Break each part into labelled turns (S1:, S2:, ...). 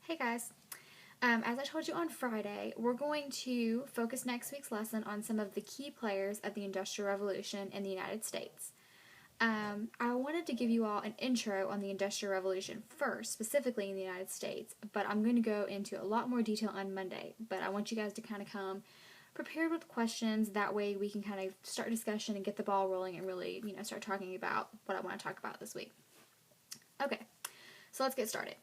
S1: Hey guys, as I told you on Friday, we're going to focus next week's lesson on some of the key players of the Industrial Revolution in the United States. I wanted to give you all an intro on the Industrial Revolution first, specifically in the United States, but I'm going to go into a lot more detail on Monday. But I want you guys to kind of come prepared with questions. That way we can kind of start discussion and get the ball rolling and really, start talking about what I want to talk about this week. Okay, so let's get started.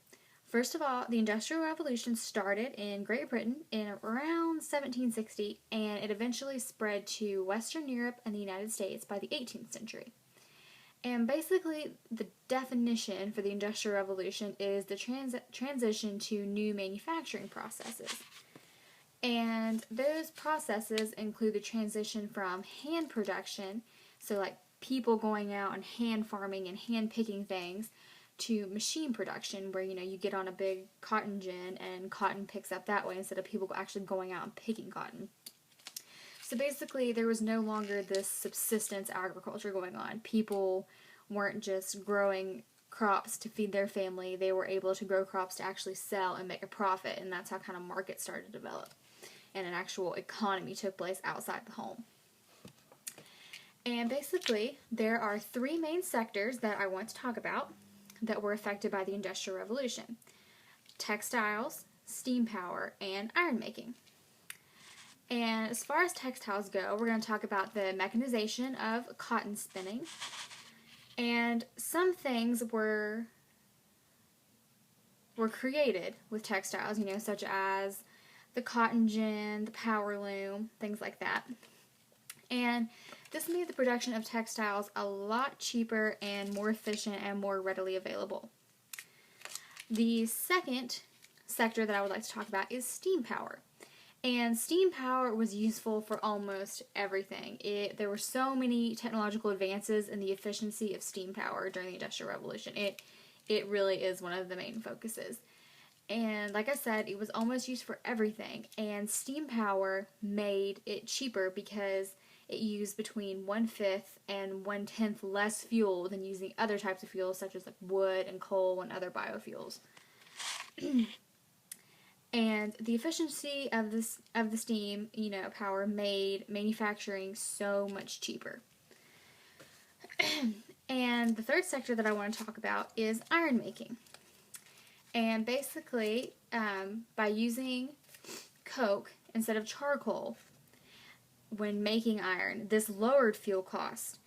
S1: First of all, the Industrial Revolution started in Great Britain in around 1760, and it eventually spread to Western Europe and the United States by the 18th century. And basically, the definition for the Industrial Revolution is the transition to new manufacturing processes. And those processes include the transition from hand production, so like people going out and hand farming and hand picking things, to machine production, where you get on a big cotton gin and cotton picks up that way instead of people actually going out and picking cotton. So basically, there was no longer this subsistence agriculture going on. People weren't just growing crops to feed their family. They were able to grow crops to actually sell and make a profit, and that's how kind of markets started to develop and an actual economy took place outside the home. And basically, there are three main sectors that I want to talk about that were affected by the Industrial Revolution: textiles, steam power, and iron making. And as far as textiles go, we're going to talk about the mechanization of cotton spinning. And some things were created with textiles, such as the cotton gin, the power loom, things like that. And this made the production of textiles a lot cheaper and more efficient and more readily available. The second sector that I would like to talk about is steam power. And steam power was useful for almost everything. There were so many technological advances in the efficiency of steam power during the Industrial Revolution. It really is one of the main focuses. And like I said, it was almost used for everything. And steam power made it cheaper because it used between 1/5 and 1/10 less fuel than using other types of fuels such as like wood and coal and other biofuels. And the efficiency of the steam, power made manufacturing so much cheaper. And the third sector that I want to talk about is iron making. And basically, by using coke instead of charcoal when making iron, this lowered fuel costs,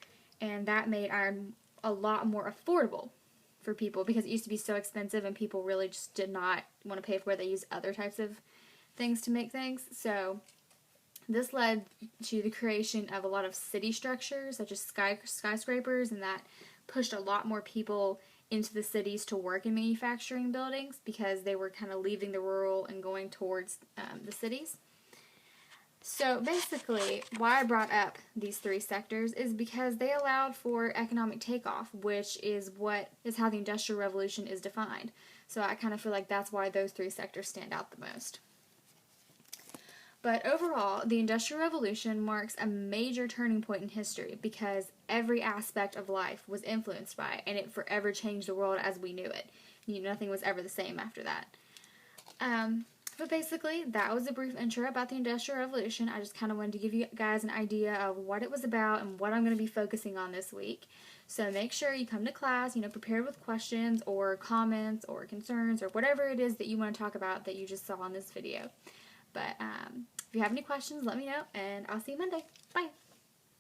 S1: and that made iron a lot more affordable for people because it used to be so expensive and people really just did not want to pay for it. They used other types of things to make things. So this led to the creation of a lot of city structures such as skyscrapers, and that pushed a lot more people into the cities to work in manufacturing buildings because they were kind of leaving the rural and going towards the cities. So basically, why I brought up these three sectors is because they allowed for economic takeoff, which is how the Industrial Revolution is defined. So I kind of feel like that's why those three sectors stand out the most. But overall, the Industrial Revolution marks a major turning point in history because every aspect of life was influenced by it, and it forever changed the world as we knew it. Nothing was ever the same after that. But basically, that was a brief intro about the Industrial Revolution. I just kind of wanted to give you guys an idea of what it was about and what I'm going to be focusing on this week. So make sure you come to class, prepared with questions or comments or concerns or whatever it is that you want to talk about that you just saw in this video. But if you have any questions, let me know, and I'll see you Monday. Bye!